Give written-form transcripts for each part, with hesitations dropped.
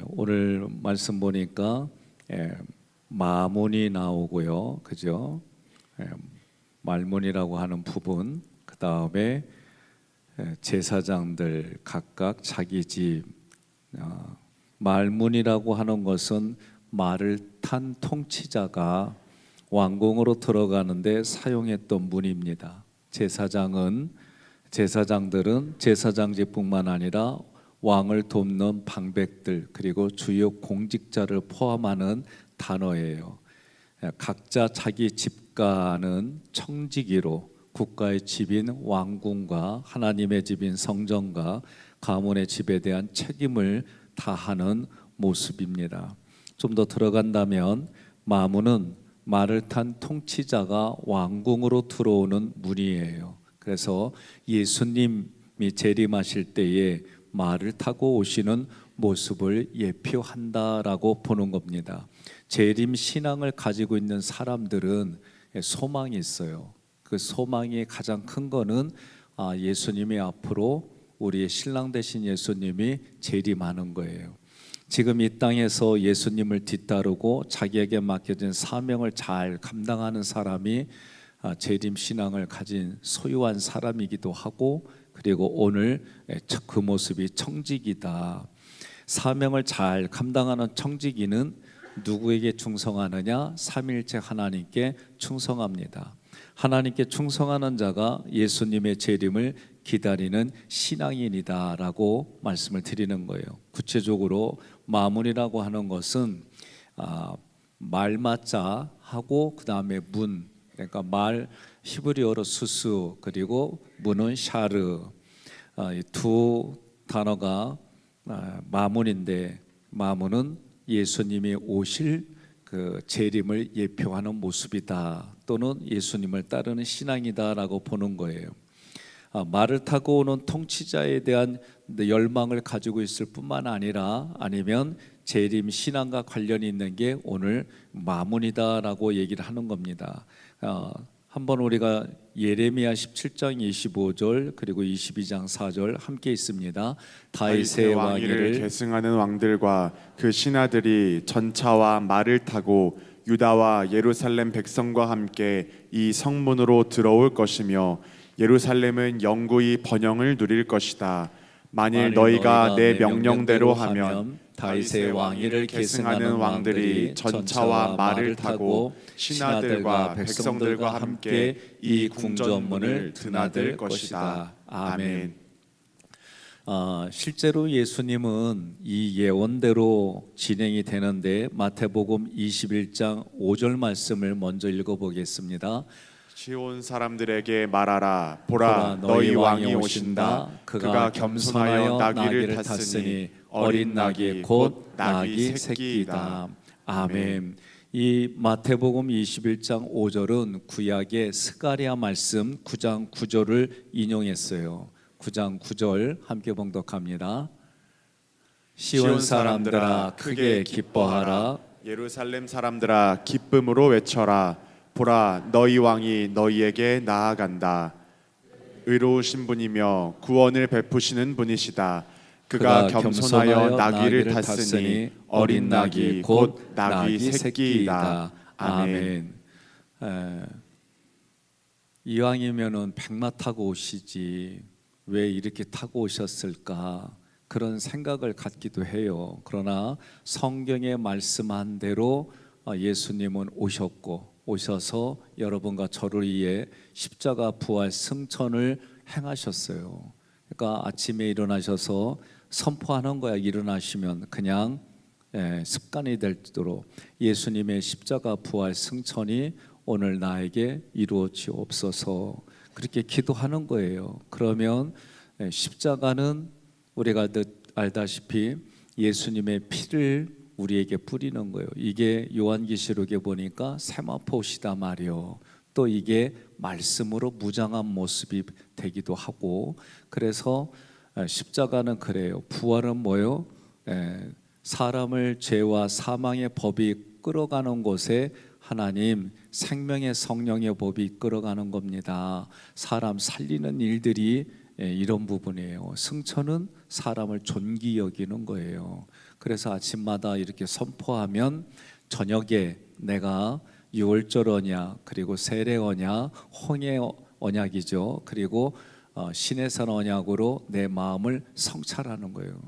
오늘 말씀 보니까 마문이 나오고요, 그죠? 말문이라고 하는 부분, 그 다음에 제사장들 각각 자기 집. 말문이라고 하는 것은 말을 탄 통치자가 왕궁으로 들어가는데 사용했던 문입니다. 제사장들은 제사장직뿐만 아니라 왕을 돕는 방백들 그리고 주요 공직자를 포함하는 단어예요. 각자 자기 집가는 청지기로 국가의 집인 왕궁과 하나님의 집인 성전과 가문의 집에 대한 책임을 다하는 모습입니다. 좀 더 들어간다면 마문은 말을 탄 통치자가 왕궁으로 들어오는 문이에요. 그래서 예수님이 재림하실 때에 말을 타고 오시는 모습을 예표한다라고 보는 겁니다. 재림 신앙을 가지고 있는 사람들은 소망이 있어요. 그 소망이 가장 큰 거는 예수님이 앞으로 우리의 신랑 되신 예수님이 재림하는 거예요. 지금 이 땅에서 예수님을 뒤따르고 자기에게 맡겨진 사명을 잘 감당하는 사람이 재림 신앙을 가진 소유한 사람이기도 하고, 그리고 오늘 그 모습이 청지기다. 사명을 잘 감당하는 청지기는 누구에게 충성하느냐? 삼위일체 하나님께 충성합니다. 하나님께 충성하는 자가 예수님의 재림을 기다리는 신앙인이다라고 말씀을 드리는 거예요. 구체적으로 마문이라고 하는 것은 말마자 하고 그 다음에 문, 그러니까 말 히브리어로 수수, 그리고 문은 샤르, 이 두 단어가 마문인데, 마문은 예수님이 오실 그 재림을 예표하는 모습이다, 또는 예수님을 따르는 신앙이다라고 보는 거예요. 말을 타고 오는 통치자에 대한 열망을 가지고 있을 뿐만 아니라, 아니면 재림 신앙과 관련이 있는 게 오늘 마문이다라고 얘기를 하는 겁니다. 한번 우리가 예레미야 17장 25절 그리고 22장 4절 함께 있습니다. 다윗의 왕위를 계승하는 왕들과 그 신하들이 전차와 말을 타고 유다와 예루살렘 백성과 함께 이 성문으로 들어올 것이며, 예루살렘은 영구히 번영을 누릴 것이다. 만일 너희가 내 명령대로 하면 다윗의 왕위를 계승하는 왕들이 전차와 말을 타고 신하들과 백성들과 함께 이 궁전문을 드나들 것이다. 아멘. 실제로 예수님은 이 예언대로 진행이 되는데, 마태복음 21장 5절 말씀을 먼저 읽어보겠습니다. 시온 사람들에게 말하라. 보라, 너희 왕이 오신다. 그가 겸손하여 나귀를 탔으니 어린 나귀 곧 나귀 새끼이다. 아멘. 이 마태복음 21장 5절은 구약의 스가랴 말씀 9장 9절을 인용했어요. 9장 9절 함께 봉독합니다. 시온 사람들아 크게 기뻐하라. 예루살렘 사람들아 기쁨으로 외쳐라. 보라, 너희 왕이 너희에게 나아간다. 의로우신 분이며 구원을 베푸시는 분이시다. 그가 겸손하여 나귀를 탔으니 어린 나귀 곧 나귀 새끼이다. 아멘. 이왕이면은 백마 타고 오시지 왜 이렇게 타고 오셨을까, 그런 생각을 갖기도 해요. 그러나 성경에 말씀한 대로 예수님은 오셔서 여러분과 저를 위해 십자가 부활 승천을 행하셨어요. 그러니까 아침에 일어나셔서 선포하는 거야. 일어나시면 그냥 습관이 되도록 예수님의 십자가 부활 승천이 오늘 나에게 이루어지옵소서, 그렇게 기도하는 거예요. 그러면 십자가는 우리가 알다시피 예수님의 피를 우리에게 뿌리는 거예요. 이게 요한계시록에 보니까 세마포시다 말이요. 또 이게 말씀으로 무장한 모습이 되기도 하고, 그래서 십자가는 그래요. 부활은 뭐요? 사람을 죄와 사망의 법이 끌어가는 곳에 하나님 생명의 성령의 법이 끌어가는 겁니다. 사람 살리는 일들이 이런 부분이에요. 승천은 사람을 존귀 여기는 거예요. 그래서 아침마다 이렇게 선포하면 저녁에 내가 유월절 언약, 그리고 세례 언약, 홍해 언약이죠. 그리고 시내산 언약으로 내 마음을 성찰하는 거예요.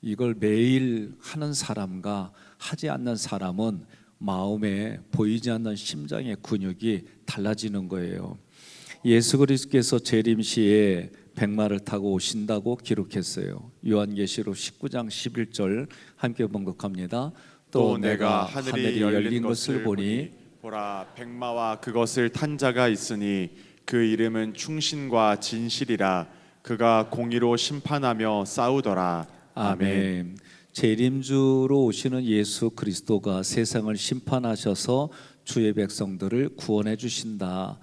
이걸 매일 하는 사람과 하지 않는 사람은 마음에 보이지 않는 심장의 근육이 달라지는 거예요. 예수 그리스도께서 재림시에 백마를 타고 오신다고 기록했어요. 요한계시록 19장 11절 함께 봉독합니다. 또 내가 하늘이 열린 것을 보니 보라, 백마와 그것을 탄 자가 있으니 그 이름은 충신과 진실이라. 그가 공의로 심판하며 싸우더라. 아멘. 재림주로 오시는 예수 그리스도가 세상을 심판하셔서 주의 백성들을 구원해 주신다.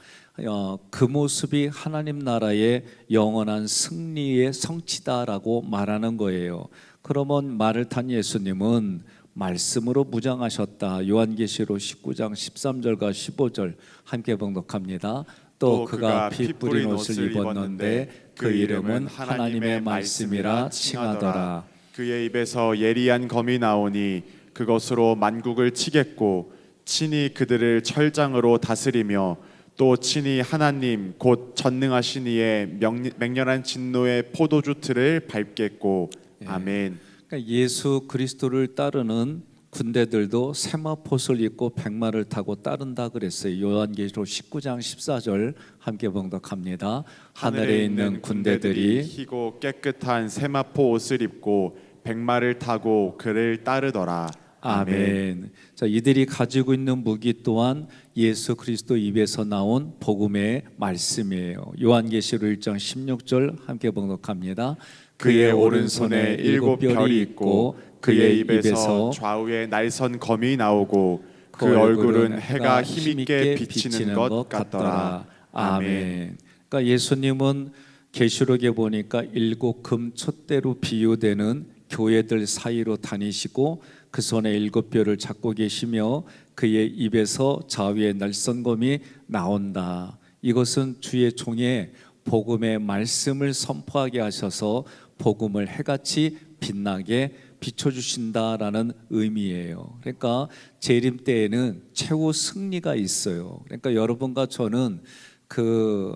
그 모습이 하나님 나라의 영원한 승리의 성취다라고 말하는 거예요. 그러면 말을 탄 예수님은 말씀으로 무장하셨다. 요한계시록 19장 13절과 15절 함께 봉독합니다. 또 그가 피 뿌린 옷을 입었는데 그 이름은 하나님의 말씀이라 칭하더라. 그의 입에서 예리한 검이 나오니 그것으로 만국을 치겠고 친히 그들을 철장으로 다스리며 또 친히 하나님 곧 전능하신 이의 맹렬한 진노의 포도주 틀을 밟겠고. 아멘. 그러니까 예수 그리스도를 따르는 군대들도 세마포를 입고 백마를 타고 따른다 그랬어요. 요한계시록 19장 14절 함께 봉독합니다. 하늘에 있는 군대들이 희고 깨끗한 세마포 옷을 입고 백마를 타고 그를 따르더라. 아멘. 자, 이들이 가지고 있는 무기 또한 예수 그리스도 입에서 나온 복음의 말씀이에요. 요한계시록 1장 16절 함께 봉독합니다. 그의 오른손에 7별이 있고 그의 입에서 좌우에 날선 검이 나오고 그 얼굴은 해가 힘있게 비치는 것 같더라. 아멘. 그러니까 예수님은 계시록에 보니까 7금 촛대로 비유되는 교회들 사이로 다니시고 그 손에 7뼈를 잡고 계시며 그의 입에서 좌우에 날선 검이 나온다. 이것은 주의 종의 복음의 말씀을 선포하게 하셔서 복음을 해같이 빛나게 비춰주신다라는 의미예요. 그러니까 재림 때에는 최후 승리가 있어요. 그러니까 여러분과 저는 둘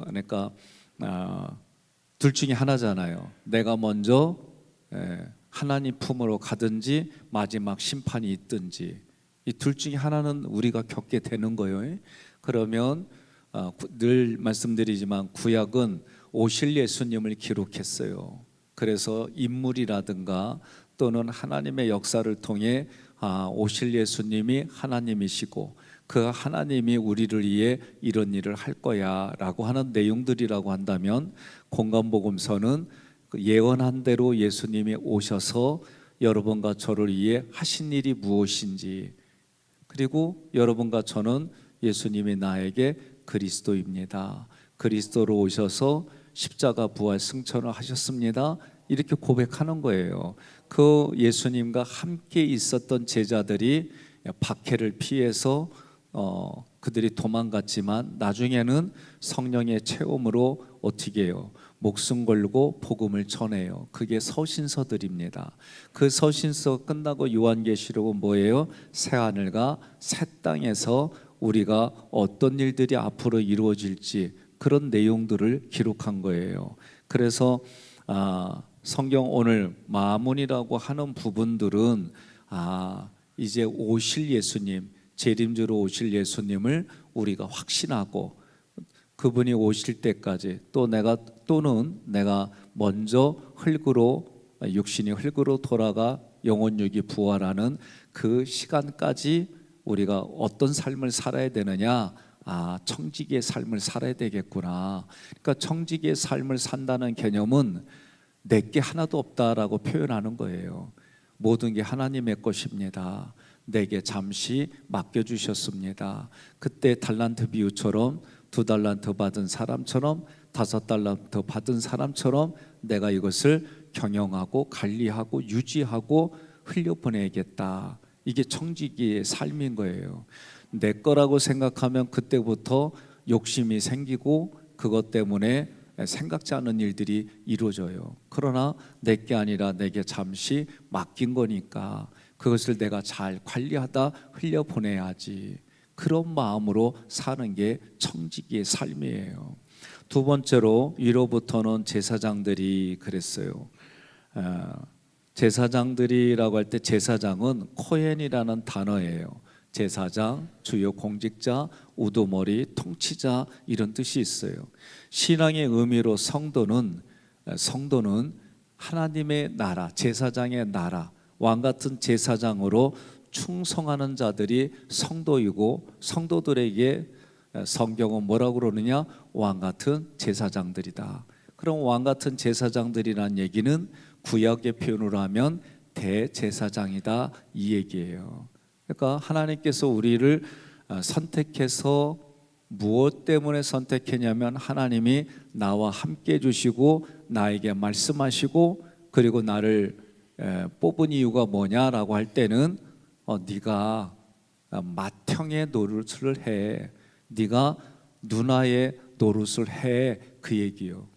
중에 하나잖아요. 내가 먼저 하나님 품으로 가든지 마지막 심판이 있든지, 이 둘 중에 하나는 우리가 겪게 되는 거예요. 그러면 늘 말씀드리지만 구약은 오실 예수님을 기록했어요. 그래서 인물이라든가 또는 하나님의 역사를 통해 오실 예수님이 하나님이시고 그 하나님이 우리를 위해 이런 일을 할 거야 라고 하는 내용들이라고 한다면, 공간복음서는 예언한 대로 예수님이 오셔서 여러분과 저를 위해 하신 일이 무엇인지, 그리고 여러분과 저는 예수님이 나에게 그리스도입니다, 그리스도로 오셔서 십자가 부활 승천을 하셨습니다, 이렇게 고백하는 거예요. 그 예수님과 함께 있었던 제자들이 박해를 피해서 그들이 도망갔지만 나중에는 성령의 체험으로 어떻게 해요? 목숨 걸고 복음을 전해요. 그게 서신서들입니다. 그 서신서 끝나고 요한계시록은 뭐예요? 새 하늘과 새 땅에서 우리가 어떤 일들이 앞으로 이루어질지 그런 내용들을 기록한 거예요. 그래서 성경 오늘 마문이라고 하는 부분들은 이제 오실 예수님, 재림주로 오실 예수님을 우리가 확신하고 그분이 오실 때까지 또는 내가 먼저 육신이 흙으로 돌아가 영혼육이 부활하는 그 시간까지 우리가 어떤 삶을 살아야 되느냐? 청지기의 삶을 살아야 되겠구나. 그러니까 청지기의 삶을 산다는 개념은 내게 하나도 없다라고 표현하는 거예요. 모든 게 하나님의 것입니다. 내게 잠시 맡겨주셨습니다. 그때 달란트 비유처럼 2달란트 받은 사람처럼 5달란트 받은 사람처럼 내가 이것을 경영하고 관리하고 유지하고 흘려보내겠다. 이게 청지기의 삶인 거예요. 내 거라고 생각하면 그때부터 욕심이 생기고 그것 때문에 생각지 않은 일들이 이루어져요. 그러나 내게 아니라 내게 잠시 맡긴 거니까 그것을 내가 잘 관리하다 흘려보내야지. 그런 마음으로 사는 게 청지기의 삶이에요. 두 번째로 위로부터는 제사장들이 그랬어요. 제사장들이라고 할 때 제사장은 코헨이라는 단어예요. 제사장, 주요 공직자, 우두머리, 통치자 이런 뜻이 있어요. 신앙의 의미로 성도는 하나님의 나라, 제사장의 나라, 왕 같은 제사장으로 충성하는 자들이 성도이고 성도들에게 성경은 뭐라고 그러느냐? 왕 같은 제사장들이다. 그럼 왕 같은 제사장들이란 얘기는 구약의 표현으로 하면 대제사장이다 이 얘기예요. 그러니까 하나님께서 우리를 선택해서 무엇 때문에 선택했냐면 하나님이 나와 함께 해주시고 나에게 말씀하시고 그리고 나를 뽑은 이유가 뭐냐라고 할 때는 네가 맏형의 노릇을 해, 네가 누나의 노릇을 해 그 얘기요.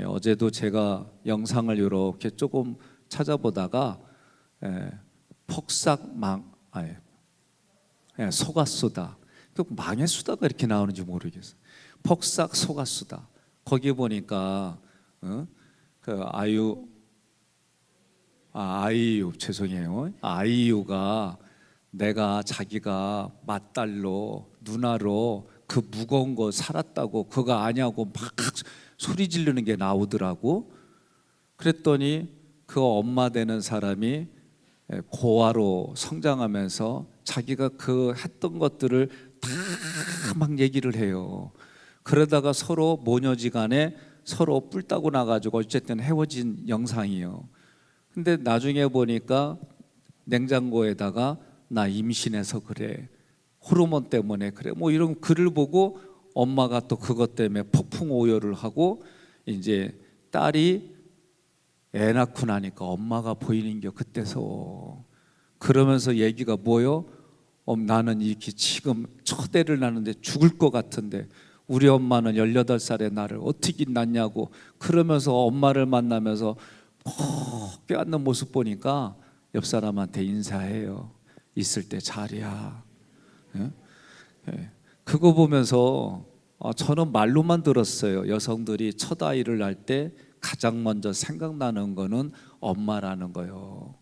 어제도 제가 영상을 이렇게 조금 찾아보다가 속았수다. 그 망했수다가 이렇게 나오는지 모르겠어요. 폭삭 속았수다. 거기 보니까 그 아이유 죄송해요. 아이유가 내가 자기가 맏딸로 누나로 그 무거운 거 살았다고 그거 아냐고 막 소리 지르는 게 나오더라고. 그랬더니 그 엄마 되는 사람이 고아로 성장하면서 자기가 그 했던 것들을 다 막 얘기를 해요. 그러다가 서로 모녀지간에 서로 뿔 따고 나가지고 어쨌든 헤어진 영상이에요. 근데 나중에 보니까 냉장고에다가 나 임신해서 그래, 호르몬 때문에 그래, 뭐 이런 글을 보고 엄마가 또 그것 때문에 폭풍 오열을 하고 이제 딸이 애 낳고 나니까 엄마가 보이는 게 그때서. 그러면서 얘기가 뭐요? 나는 이렇게 지금 첫 애를 낳는데 죽을 것 같은데 우리 엄마는 18살에 나를 어떻게 낳냐고 그러면서 엄마를 만나면서 꼭 껴안는 모습 보니까 옆 사람한테 인사해요. 있을 때 잘이야. 그거 보면서 저는 말로만 들었어요. 여성들이 첫 아이를 낳을 때 가장 먼저 생각나는 거는 엄마라는 거요.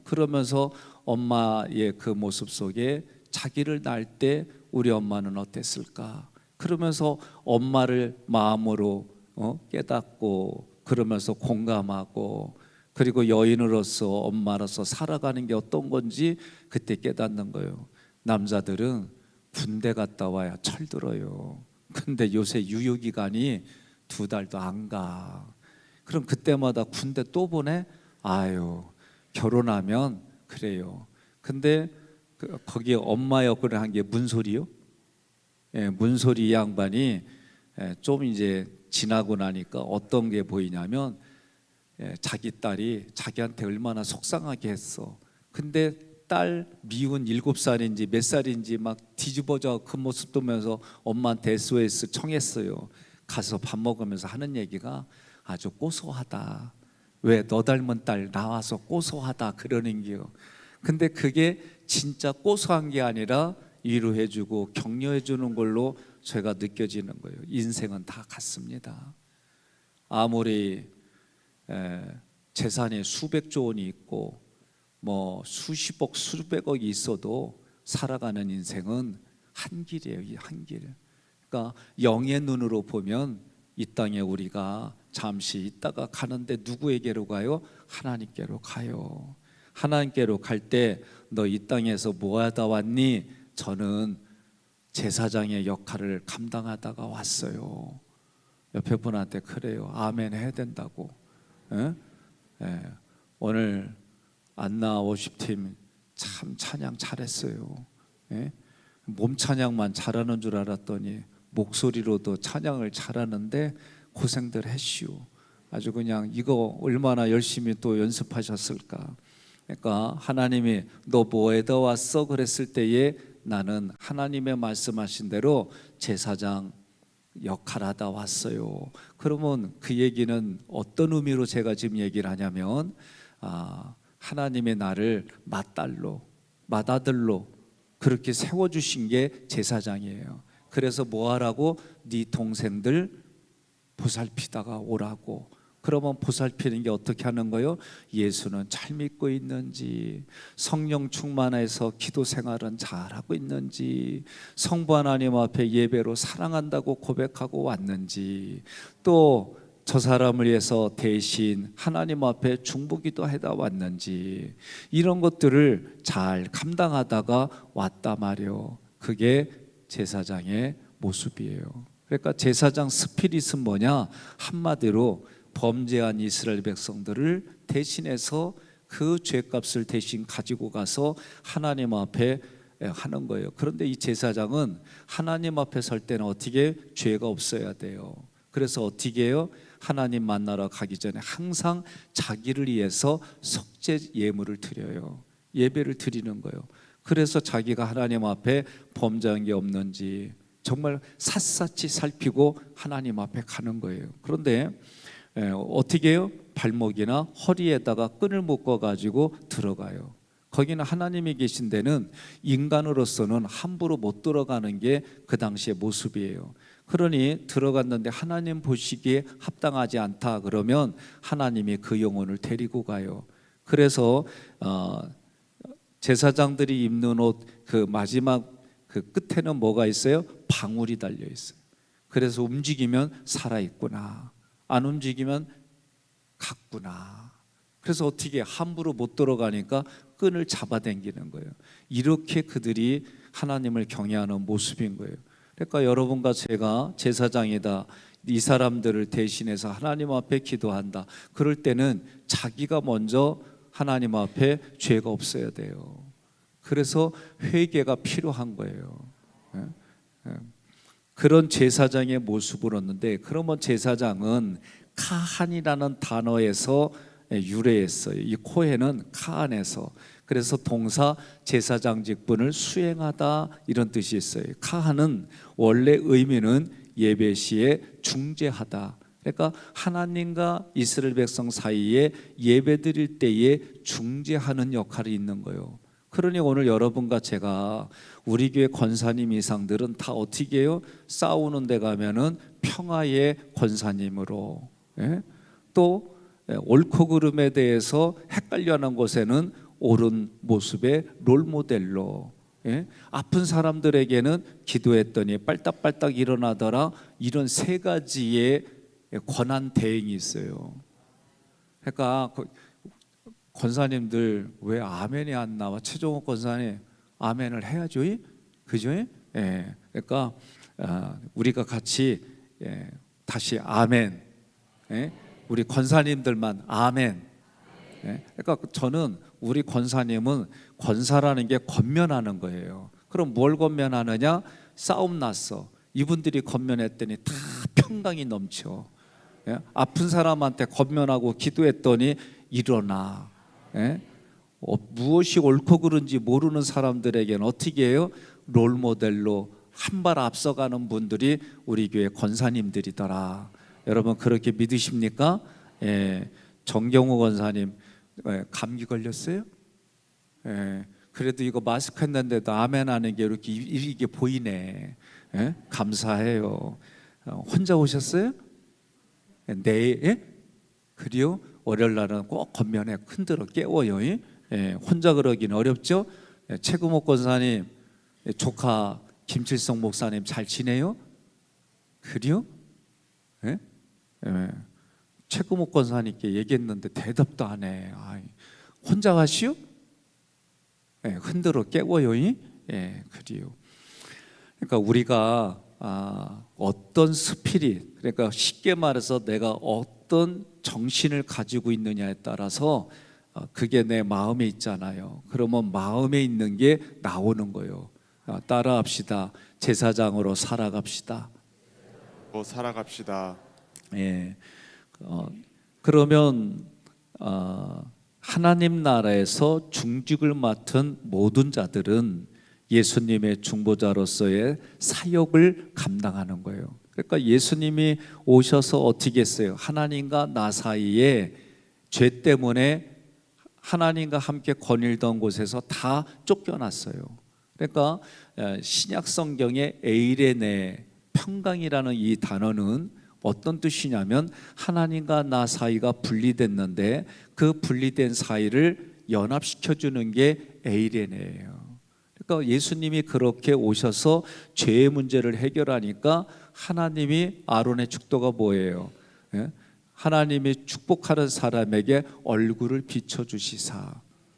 그러면서 엄마의 그 모습 속에 자기를 낳을 때 우리 엄마는 어땠을까? 그러면서 엄마를 마음으로 깨닫고 그러면서 공감하고 그리고 여인으로서 엄마로서 살아가는 게 어떤 건지 그때 깨닫는 거예요. 남자들은 군대 갔다 와야 철들어요. 근데 요새 유효기간이 2달도 안 가. 그럼 그때마다 군대 또 보내? 아유, 결혼하면 그래요. 근데 거기에 엄마 역할을 한 게 문소리요? 문소리 양반이 좀 이제 지나고 나니까 어떤 게 보이냐면 자기 딸이 자기한테 얼마나 속상하게 했어. 근데 딸 미운 7살인지 몇 살인지 막 뒤집어져 그 모습 보면서 엄마한테 SOS 청했어요. 가서 밥 먹으면서 하는 얘기가 아주 고소하다. 왜 너 닮은 딸 나와서 고소하다 그러는 게요. 근데 그게 진짜 고소한 게 아니라 위로해주고 격려해주는 걸로 제가 느껴지는 거예요. 인생은 다 같습니다. 아무리 재산이 수백조 원이 있고 뭐 수십억 수백억이 있어도 살아가는 인생은 한 길이에요. 이 한 길. 그러니까 영의 눈으로 보면 이 땅에 우리가 잠시 있다가 가는데 누구에게로 가요? 하나님께로 가요. 하나님께로 갈 때 너 이 땅에서 뭐 하다 왔니? 저는 제사장의 역할을 감당하다가 왔어요. 옆에 분한테 그래요. 아멘 해야 된다고. 오늘 안나 워십팀 참 찬양 잘했어요. 몸 찬양만 잘하는 줄 알았더니 목소리로도 찬양을 잘하는데 고생들 했시오. 아주 그냥 이거 얼마나 열심히 또 연습하셨을까. 그러니까 하나님이 너 뭐에다 왔어? 그랬을 때에 나는 하나님의 말씀하신 대로 제사장 역할하다 왔어요. 그러면 그 얘기는 어떤 의미로 제가 지금 얘기를 하냐면 하나님의 나를 맏딸로 맏아들로 그렇게 세워주신 게 제사장이에요. 그래서 뭐 하라고? 네 동생들 보살피다가 오라고. 그러면 보살피는 게 어떻게 하는 거예요? 예수는 잘 믿고 있는지, 성령 충만해서 기도 생활은 잘하고 있는지, 성부 하나님 앞에 예배로 사랑한다고 고백하고 왔는지, 또 저 사람을 위해서 대신 하나님 앞에 중보기도 해다 왔는지, 이런 것들을 잘 감당하다가 왔다 말이요. 그게 제사장의 모습이에요. 그러니까 제사장 스피릿은 뭐냐? 한마디로 범죄한 이스라엘 백성들을 대신해서 그 죄값을 대신 가지고 가서 하나님 앞에 하는 거예요. 그런데 이 제사장은 하나님 앞에 설 때는 어떻게? 죄가 없어야 돼요. 그래서 어떻게 해요? 하나님 만나러 가기 전에 항상 자기를 위해서 속죄 예물을 드려요. 예배를 드리는 거예요. 그래서 자기가 하나님 앞에 범죄한 게 없는지 정말 샅샅이 살피고 하나님 앞에 가는 거예요. 그런데 어떻게 해요? 발목이나 허리에다가 끈을 묶어 가지고 들어가요. 거기는 하나님이 계신 데는 인간으로서는 함부로 못 들어가는 게 그 당시의 모습이에요. 그러니 들어갔는데 하나님 보시기에 합당하지 않다 그러면 하나님이 그 영혼을 데리고 가요. 그래서 제사장들이 입는 옷 그 마지막 그 끝에는 뭐가 있어요? 방울이 달려 있어요. 그래서 움직이면 살아 있구나, 안 움직이면 갔구나. 그래서 어떻게 함부로 못 들어가니까 끈을 잡아당기는 거예요. 이렇게 그들이 하나님을 경외하는 모습인 거예요. 그러니까 여러분과 제가 제사장이다, 이 사람들을 대신해서 하나님 앞에 기도한다, 그럴 때는 자기가 먼저 하나님 앞에 죄가 없어야 돼요. 그래서 회개가 필요한 거예요. 그런 제사장의 모습으로였는데, 그러면 제사장은 카한이라는 단어에서 유래했어요. 이 코헨은 카한에서, 그래서 동사 제사장 직분을 수행하다 이런 뜻이 있어요. 카한은 원래 의미는 예배 시에 중재하다. 그러니까 하나님과 이스라엘 백성 사이에 예배 드릴 때에 중재하는 역할이 있는 거예요. 그러니 오늘 여러분과 제가, 우리 교회 권사님 이상들은 다 어떻게 해요? 싸우는 데 가면은 평화의 권사님으로, 또 옳고 그름에 대해서 헷갈려하는 곳에는 옳은 모습의 롤모델로, 아픈 사람들에게는 기도했더니 빨딱빨딱 일어나더라, 이런 세 가지의 권한 대행이 있어요. 그러니까 권사님들 왜 아멘이 안 나와? 최종욱 권사님 아멘을 해야죠, 그죠? 그러니까 우리가 같이 다시 아멘. 우리 권사님들만 아멘. 그러니까 저는 우리 권사님은, 권사라는 게 권면하는 거예요. 그럼 뭘 권면하느냐? 싸움 났어, 이분들이 권면했더니 다 평강이 넘쳐. 아픈 사람한테 권면하고 기도했더니 일어나. 무엇이 옳고 그른지 모르는 사람들에게는 어떻게 해요? 롤모델로 한 발 앞서가는 분들이 우리 교회 권사님들이더라. 여러분 그렇게 믿으십니까? 정경호 권사님 감기 걸렸어요? 그래도 이거 마스크 했는데도 아멘 하는 게 이게 보이네. 감사해요. 혼자 오셨어요? 네? 그래요? 월요일 날은 꼭 겉면에 흔들어 깨워요. 혼자 그러기는 어렵죠? 최금옥 권사님 조카 김칠성 목사님 잘 지내요? 그래요? 최금옥 권사님께 얘기했는데 대답도 안 해. 혼자 가시오? 흔들어 깨워요. 그래요. 그러니까 우리가 어떤 스피릿, 그러니까 쉽게 말해서 내가 어떤 정신을 가지고 있느냐에 따라서 그게 내 마음에 있잖아요. 그러면 마음에 있는 게 나오는 거예요. 따라합시다. 제사장으로 살아갑시다. 살아갑시다. 그러면 하나님 나라에서 중직을 맡은 모든 자들은 예수님의 중보자로서의 사역을 감당하는 거예요. 그러니까 예수님이 오셔서 어떻게 했어요? 하나님과 나 사이에 죄 때문에 하나님과 함께 거닐던 곳에서 다 쫓겨났어요. 그러니까 신약 성경의 에이레네 평강이라는 이 단어는 어떤 뜻이냐면 하나님과 나 사이가 분리됐는데 그 분리된 사이를 연합시켜 주는 게 에이레네예요. 그러니까 예수님이 그렇게 오셔서 죄의 문제를 해결하니까 하나님이 아론의 축도가 뭐예요? 예? 하나님이 축복하는 사람에게 얼굴을 비춰주시사.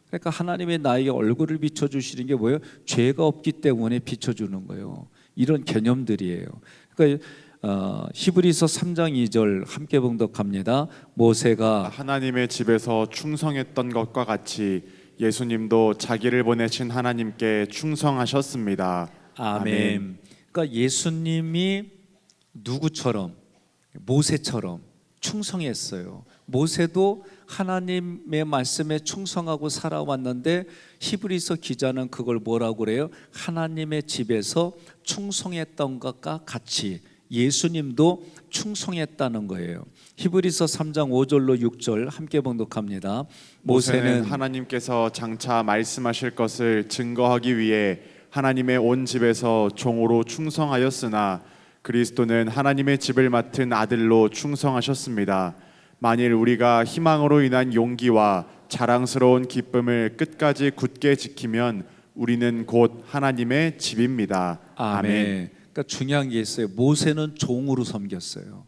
그러니까 하나님이 나에게 얼굴을 비춰주시는 게 뭐예요? 죄가 없기 때문에 비춰주는 거예요. 이런 개념들이에요. 그러니까 히브리서 3장 2절 함께 봉독합니다. 모세가 하나님의 집에서 충성했던 것과 같이 예수님도 자기를 보내신 하나님께 충성하셨습니다. 아멘. 그러니까 예수님이 누구처럼? 모세처럼 충성했어요. 모세도 하나님의 말씀에 충성하고 살아왔는데 히브리서 기자는 그걸 뭐라고 그래요? 하나님의 집에서 충성했던 것과 같이 예수님도 충성했다는 거예요. 히브리서 3장 5절로 6절 함께 봉독합니다. 모세는 하나님께서 장차 말씀하실 것을 증거하기 위해 하나님의 온 집에서 종으로 충성하였으나 그리스도는 하나님의 집을 맡은 아들로 충성하셨습니다. 만일 우리가 희망으로 인한 용기와 자랑스러운 기쁨을 끝까지 굳게 지키면 우리는 곧 하나님의 집입니다. 아멘. 그러니까 중요한 게 있어요. 모세는 종으로 섬겼어요.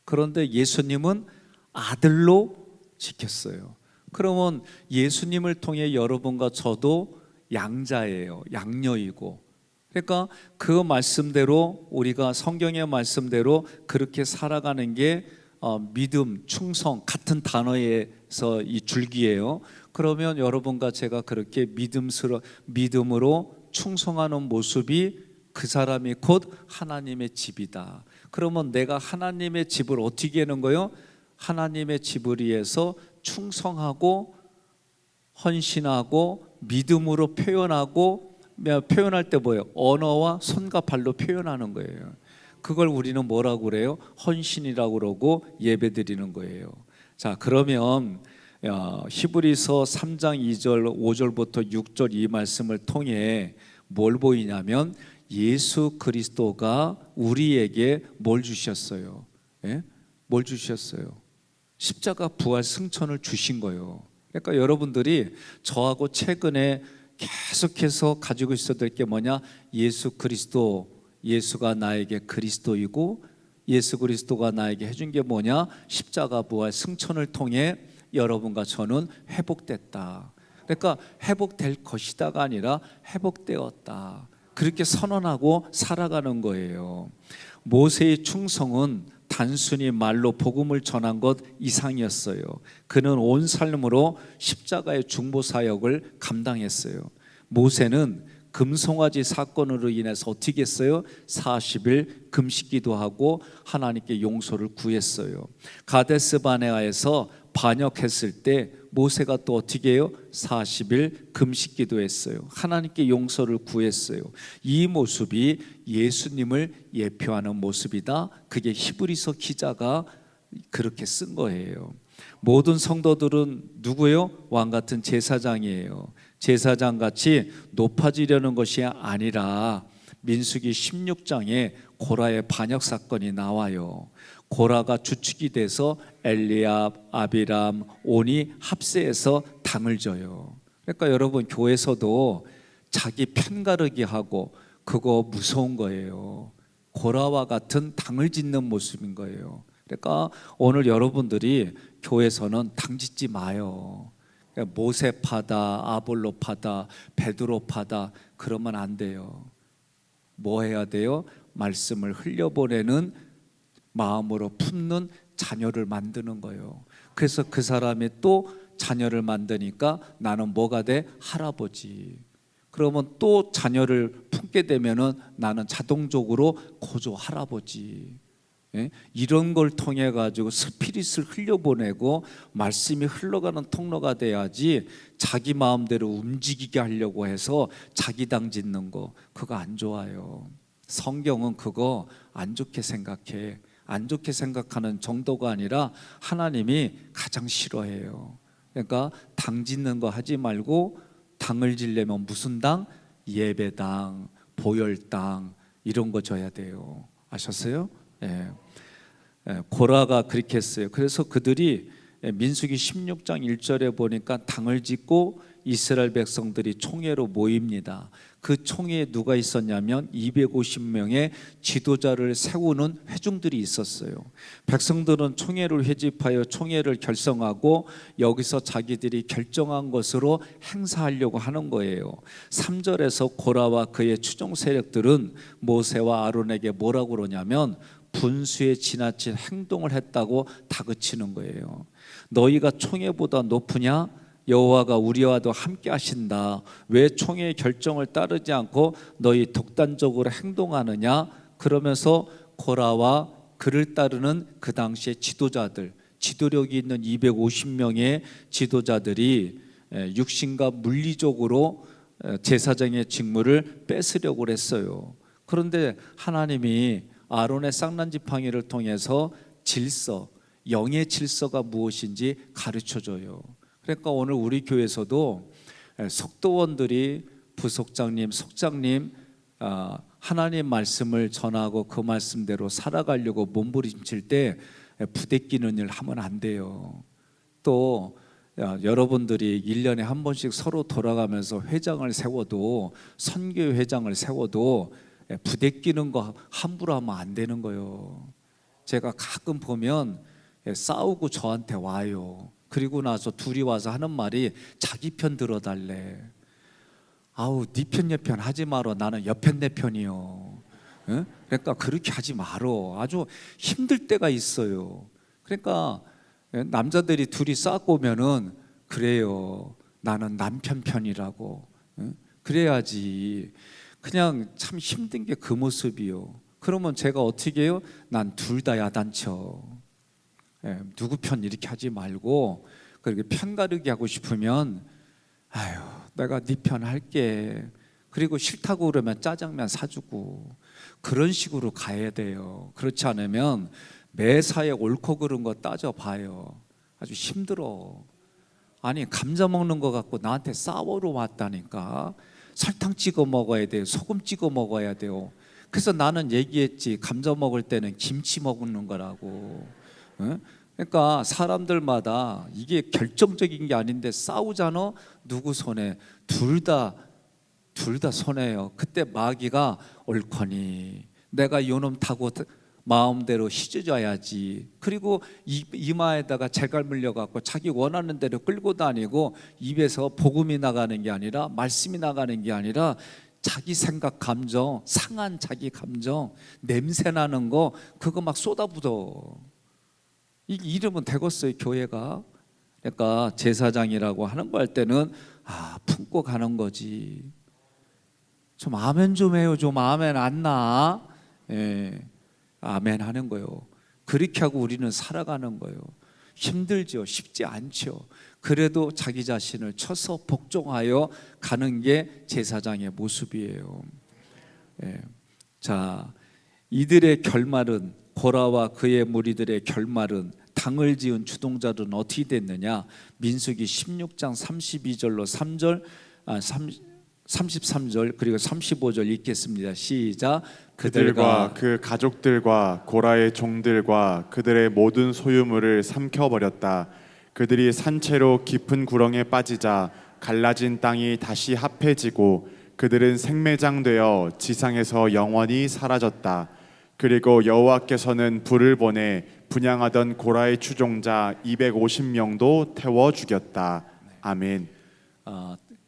그런데 예수님은 아들로 지켰어요. 그러면 예수님을 통해 여러분과 저도 양자예요. 양녀이고. 그러니까 그 말씀대로 우리가 성경의 말씀대로 그렇게 살아가는 게 믿음, 충성 같은 단어에서 이 줄기예요. 그러면 여러분과 제가 그렇게 믿음으로 충성하는 모습이 그 사람이 곧 하나님의 집이다. 그러면 내가 하나님의 집을 어떻게 하는 거예요? 하나님의 집을 위해서 충성하고 헌신하고 믿음으로 표현할 때 뭐예요? 언어와 손과 발로 표현하는 거예요. 그걸 우리는 뭐라고 그래요? 헌신이라고 그러고 예배드리는 거예요. 자, 그러면 히브리서 3장 2절 5절부터 6절 이 말씀을 통해 뭘 보이냐면 예수 그리스도가 우리에게 뭘 주셨어요? 예? 뭘 주셨어요? 십자가 부활 승천을 주신 거예요. 그러니까 여러분들이 저하고 최근에 계속해서 가지고 있어야 될 게 뭐냐? 예수 그리스도, 예수가 나에게 그리스도이고 예수 그리스도가 나에게 해준 게 뭐냐? 십자가 부활 승천을 통해 여러분과 저는 회복됐다. 그러니까 회복될 것이다가 아니라 회복되었다. 그렇게 선언하고 살아가는 거예요. 모세의 충성은 단순히 말로 복음을 전한 것 이상이었어요. 그는 온 삶으로 십자가의 중보 사역을 감당했어요. 모세는 금송아지 사건으로 인해서 어떻게 했어요? 40일 금식기도 하고 하나님께 용서를 구했어요. 가데스 바네아에서 반역했을 때 모세가 또 어떻게 해요? 40일 금식기도 했어요. 하나님께 용서를 구했어요. 이 모습이 예수님을 예표하는 모습이다. 그게 히브리서 기자가 그렇게 쓴 거예요. 모든 성도들은 누구예요? 왕 같은 제사장이에요. 제사장 같이 높아지려는 것이 아니라 민수기 16장에 고라의 반역 사건이 나와요. 고라가 주축이 돼서 엘리압, 아비람, 온이 합세해서 당을 져요. 그러니까 여러분 교회에서도 자기 편가르기 하고 그거 무서운 거예요. 고라와 같은 당을 짓는 모습인 거예요. 그러니까 오늘 여러분들이 교회에서는 당 짓지 마요. 모세파다, 아볼로파다, 베드로파다 그러면 안 돼요. 뭐 해야 돼요? 말씀을 흘려보내는 마음으로 품는 자녀를 만드는 거예요. 그래서 그 사람이 또 자녀를 만드니까 나는 뭐가 돼? 할아버지. 그러면 또 자녀를 품게 되면은 나는 자동적으로 고조 할아버지. 예? 이런 걸 통해 가지고 스피릿을 흘려보내고 말씀이 흘러가는 통로가 돼야지 자기 마음대로 움직이게 하려고 해서 자기 당 짓는 거 그거 안 좋아요. 성경은 그거 안 좋게 생각해. 안 좋게 생각하는 정도가 아니라 하나님이 가장 싫어해요. 그러니까 당 짓는 거 하지 말고, 당을 지려면 무슨 당? 예배당, 보혈당 이런 거 줘야 돼요. 아셨어요? 예. 고라가 그렇게 했어요. 그래서 그들이 민수기 16장 1절에 보니까 당을 짓고 이스라엘 백성들이 총회로 모입니다. 그 총회에 누가 있었냐면 250명의 지도자를 세우는 회중들이 있었어요. 백성들은 총회를 회집하여 총회를 결성하고 여기서 자기들이 결정한 것으로 행사하려고 하는 거예요. 3절에서 고라와 그의 추종 세력들은 모세와 아론에게 뭐라고 그러냐면 분수에 지나친 행동을 했다고 다그치는 거예요. 너희가 총회보다 높으냐? 여호와가 우리와도 함께 하신다. 왜 총회의 결정을 따르지 않고 너희 독단적으로 행동하느냐? 그러면서 고라와 그를 따르는 그 당시의 지도자들, 지도력이 있는 250명의 지도자들이 육신과 물리적으로 제사장의 직무를 뺏으려고 했어요. 그런데 하나님이 아론의 쌍난 지팡이를 통해서 질서, 영의 질서가 무엇인지 가르쳐줘요. 그러니까 오늘 우리 교회에서도 속도원들이 부속장님, 속장님 하나님 말씀을 전하고 그 말씀대로 살아가려고 몸부림칠 때 부대끼는 일 하면 안 돼요. 또 여러분들이 1년에 한 번씩 서로 돌아가면서 회장을 세워도, 선교 회장을 세워도 부대끼는 거 함부로 하면 안 되는 거예요. 제가 가끔 보면 싸우고 저한테 와요. 그리고 나서 둘이 와서 하는 말이 자기 편 들어달래. 아우, 네 편 내 편 하지 마라. 나는 옆편 내 편이요. 예? 그러니까 그렇게 하지 말어. 아주 힘들 때가 있어요. 그러니까 남자들이 둘이 싸고 오면은 그래요. 나는 남편 편이라고. 예? 그래야지. 그냥 참 힘든 게 그 모습이요. 그러면 제가 어떻게 해요? 난 둘 다 야단쳐. 누구 편 이렇게 하지 말고, 그렇게 편 가르기 하고 싶으면 아유, 내가 네 편 할게. 그리고 싫다고 그러면 짜장면 사주고, 그런 식으로 가야 돼요. 그렇지 않으면 매사에 옳고 그른 거 따져봐요. 아주 힘들어. 아니, 감자 먹는 거 갖고 나한테 싸우러 왔다니까. 설탕 찍어 먹어야 돼요. 소금 찍어 먹어야 돼요. 그래서 나는 얘기했지, 감자 먹을 때는 김치 먹는 거라고. 그러니까 사람들마다 이게 결정적인 게 아닌데 싸우잖아. 누구 손해? 둘 다 손해요. 그때 마귀가 옳거니 내가 요놈 타고 마음대로 휘저어야지. 그리고 이마에다가 재갈 물려갖고 자기 원하는 대로 끌고 다니고, 입에서 복음이 나가는 게 아니라, 말씀이 나가는 게 아니라 자기 생각, 감정, 상한 자기 감정, 냄새 나는 거 그거 막 쏟아부어. 이러면 되겠어요, 교회가. 그러니까 제사장이라고 하는 거 할 때는 품고 가는 거지. 좀 아멘 좀 해요. 좀 아멘 안 나? 예, 아멘 하는 거예요. 그렇게 하고 우리는 살아가는 거예요. 힘들죠. 쉽지 않죠. 그래도 자기 자신을 쳐서 복종하여 가는 게 제사장의 모습이에요. 예. 자, 이들의 결말은, 고라와 그의 무리들의 결말은, 당을 지은 주동자들은 어떻게 됐느냐? 민수기 16장 32절로 33절 그리고 35절 읽겠습니다. 시작. 그들과 그 가족들과 고라의 종들과 그들의 모든 소유물을 삼켜버렸다. 그들이 산채로 깊은 구렁에 빠지자 갈라진 땅이 다시 합해지고 그들은 생매장되어 지상에서 영원히 사라졌다. 그리고 여호와께서는 불을 보내 분향하던 고라의 추종자 250명도 태워 죽였다. 아멘.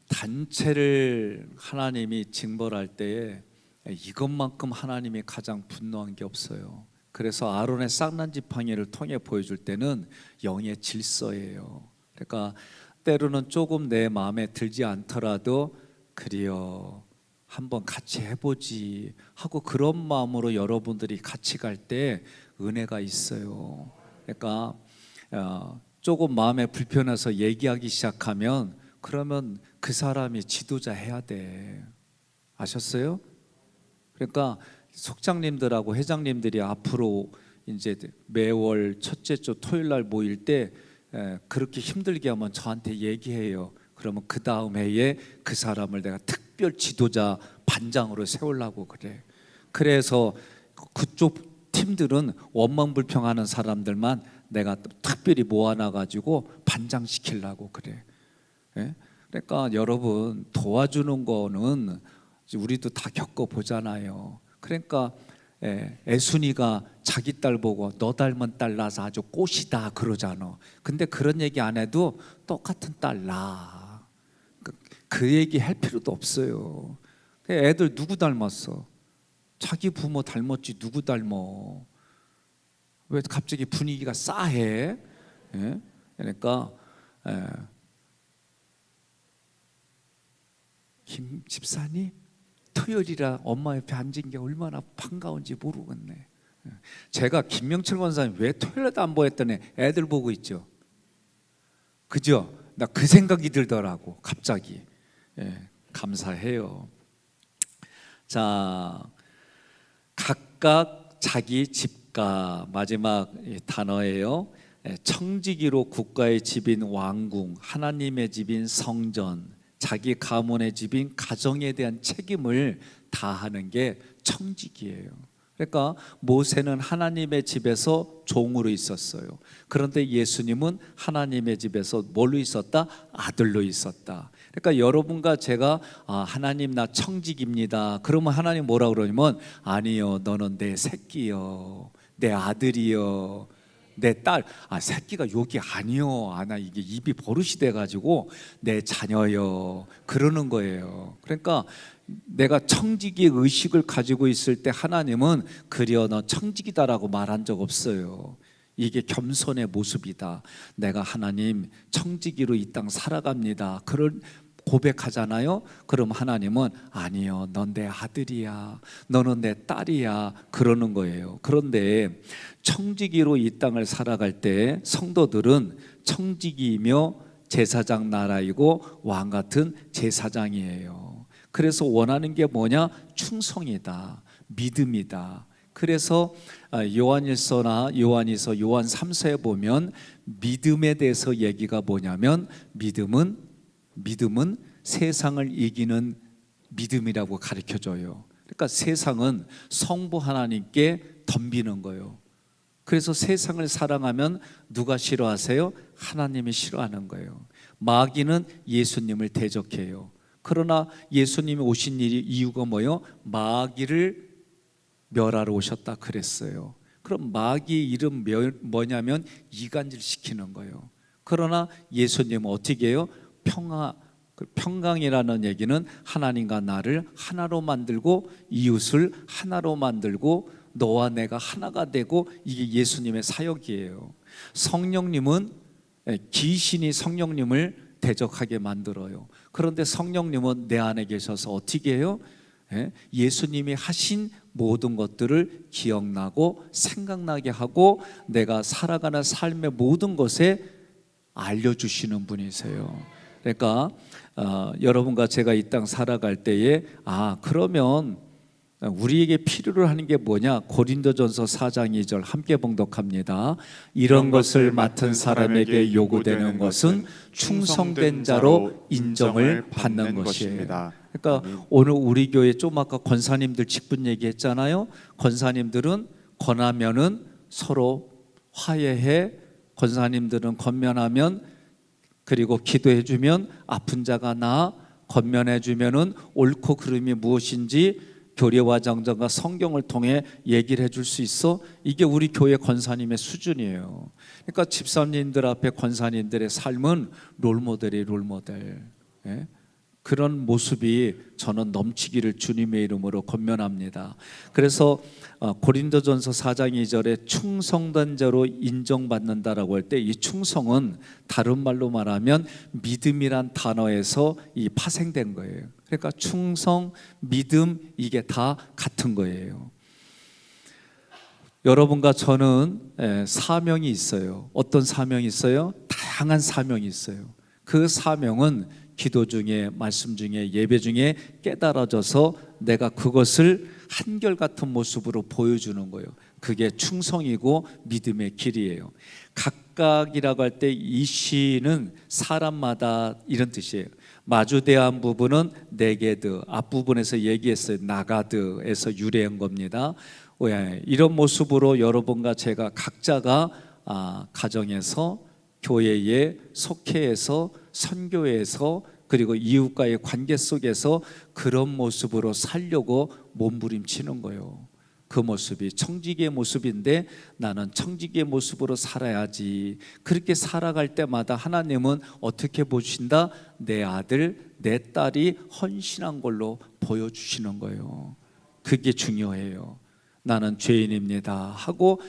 단체를 하나님이 징벌할 때에 이것만큼 하나님이 가장 분노한 게 없어요. 그래서 아론의 쌍난 지팡이를 통해 보여줄 때는 영의 질서예요. 그러니까 때로는 조금 내 마음에 들지 않더라도 그래요, 한번 같이 해보지 하고 그런 마음으로 여러분들이 같이 갈 때 은혜가 있어요. 그러니까 조금 마음에 불편해서 얘기하기 시작하면 그러면 그 사람이 지도자 해야 돼. 아셨어요? 그러니까 속장님들하고 회장님들이 앞으로 이제 매월 첫째 주 토요일 날 모일 때 그렇게 힘들게 하면 저한테 얘기해요. 그러면 그 다음 해에 그 사람을 내가 특별 지도자 반장으로 세우려고 그래. 그래서 그쪽 팀들은 원망불평하는 사람들만 내가 특별히 모아놔 가지고 반장시키려고 그래. 예? 그러니까 여러분, 도와주는 거는 우리도 다 겪어보잖아요. 그러니까 애순이가 자기 딸 보고 너 닮은 딸 낳아서 아주 꽃이다 그러잖아. 근데 그런 얘기 안 해도 똑같은 딸 낳아. 그 얘기 할 필요도 없어요. 애들 누구 닮았어? 자기 부모 닮았지 누구 닮어? 왜 갑자기 분위기가 싸해? 예? 그러니까 김 집사님 토요일이라 엄마 옆에 앉은 게 얼마나 반가운지 모르겠네. 제가 김명철 권사님 왜 토요일에도 안 보였더니 애들 보고 있죠. 그죠? 나 그 생각이 들더라고 갑자기. 감사해요. 자, 각각 자기 집가 마지막 단어예요. 청지기로 국가의 집인 왕궁, 하나님의 집인 성전, 자기 가문의 집인 가정에 대한 책임을 다하는 게 청지기예요. 그러니까 모세는 하나님의 집에서 종으로 있었어요. 그런데 예수님은 하나님의 집에서 뭘로 있었다? 아들로 있었다. 그러니까 여러분과 제가 하나님 나 청지기입니다. 그러면 하나님 뭐라 그러냐면 아니요, 너는 내 새끼요, 내 아들이요, 내 딸. 새끼가 욕이 아니요. 나 이게 입이 버릇이 돼가지고 내 자녀요. 그러는 거예요. 그러니까 내가 청지기의 의식을 가지고 있을 때 하나님은 그려 너 청지기다라고 말한 적 없어요. 이게 겸손의 모습이다. 내가 하나님 청지기로 이 땅 살아갑니다. 그런 고백하잖아요. 그럼 하나님은 아니요, 넌 내 아들이야, 너는 내 딸이야 그러는 거예요. 그런데 청지기로 이 땅을 살아갈 때 성도들은 청지기이며 제사장 나라이고 왕 같은 제사장이에요. 그래서 원하는 게 뭐냐? 충성이다, 믿음이다. 그래서 요한일서나 요한이서 요한 3서에 보면 믿음에 대해서 얘기가 뭐냐면 믿음은 세상을 이기는 믿음이라고 가르쳐줘요. 그러니까 세상은 성부 하나님께 덤비는 거예요. 그래서 세상을 사랑하면 누가 싫어하세요? 하나님이 싫어하는 거예요. 마귀는 예수님을 대적해요. 그러나 예수님이 오신 이유가 뭐예요? 마귀를 멸하러 오셨다 그랬어요. 그럼 마귀의 이름 뭐냐면 이간질 시키는 거예요. 그러나 예수님은 어떻게 해요? 평강이라는 얘기는 하나님과 나를 하나로 만들고 이웃을 하나로 만들고 너와 내가 하나가 되고, 이게 예수님의 사역이에요. 성령님은 귀신이 성령님을 대적하게 만들어요. 그런데 성령님은 내 안에 계셔서 어떻게 해요? 예수님이 하신 모든 것들을 기억나고 생각나게 하고 내가 살아가는 삶의 모든 것에 알려주시는 분이세요. 그러니까 여러분과 제가 이 땅 살아갈 때에 그러면 우리에게 필요로 하는 게 뭐냐? 고린도전서 4장 2절 함께 봉독합니다. 이런 것을 맡은 사람에게 요구되는 것은 충성된 자로 인정을 받는 것이에요. 그러니까 오늘 우리 교회 좀 아까 권사님들 직분 얘기했잖아요. 권사님들은 권하면은 서로 화해해, 권사님들은 권면하면 그리고 기도해 주면 아픈 자가 나아, 권면해 주면은 옳고 그름이 무엇인지 교리와 정정과 성경을 통해 얘기를 해줄 수 있어. 이게 우리 교회 권사님의 수준이에요. 그러니까 집사님들 앞에 권사님들의 삶은 롤모델이 롤모델. 그런 모습이 저는 넘치기를 주님의 이름으로 권면합니다. 그래서 고린도전서 4장 2절에 충성된 자로 인정받는다라고 할 때 이 충성은 다른 말로 말하면 믿음이란 단어에서 이 파생된 거예요. 그러니까 충성, 믿음 이게 다 같은 거예요. 여러분과 저는 사명이 있어요. 어떤 사명이 있어요? 다양한 사명이 있어요. 그 사명은 기도 중에, 말씀 중에, 예배 중에 깨달아져서 내가 그것을 한결같은 모습으로 보여주는 거예요. 그게 충성이고 믿음의 길이에요. 각각이라고 할 때 이 시는 사람마다 이런 뜻이에요. 마주대한 부분은 네게드, 앞부분에서 얘기했어요. 나가드에서 유래한 겁니다. 이런 모습으로 여러분과 제가 각자가 가정에서, 교회에, 속회에서, 선교회에서, 그리고 이웃과의 관계 속에서 그런 모습으로 살려고 몸부림치는 거예요. 그 모습이 청지기의 모습인데 나는 청지기의 모습으로 살아야지. 그렇게 살아갈 때마다 하나님은 어떻게 보신다? 내 아들, 내 딸이 헌신한 걸로 보여주시는 거예요. 그게 중요해요. 나는 죄인입니다 하고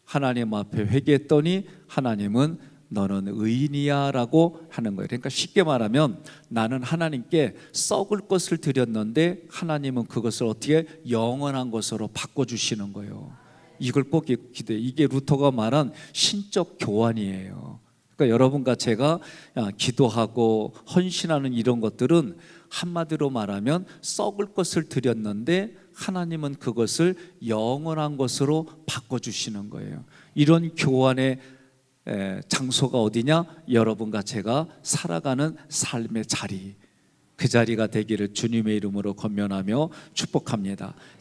하나님 앞에 회개했더니 하나님은 너는 의인이야 라고 하는 거예요. 그러니까 쉽게 말하면 나는 하나님께 썩을 것을 드렸는데 하나님은 그것을 어떻게 영원한 것으로 바꿔주시는 거예요. 이걸 꼭 기도해요. 이게 루터가 말한 신적 교환이에요. 그러니까 여러분과 제가 기도하고 헌신하는 이런 것들은 한마디로 말하면 썩을 것을 드렸는데 하나님은 그것을 영원한 것으로 바꿔주시는 거예요. 이런 교환의 장소가 어디냐? 여러분과 제가 살아가는 삶의 자리, 그 자리가 되기를 주님의 이름으로 권면하며 축복합니다.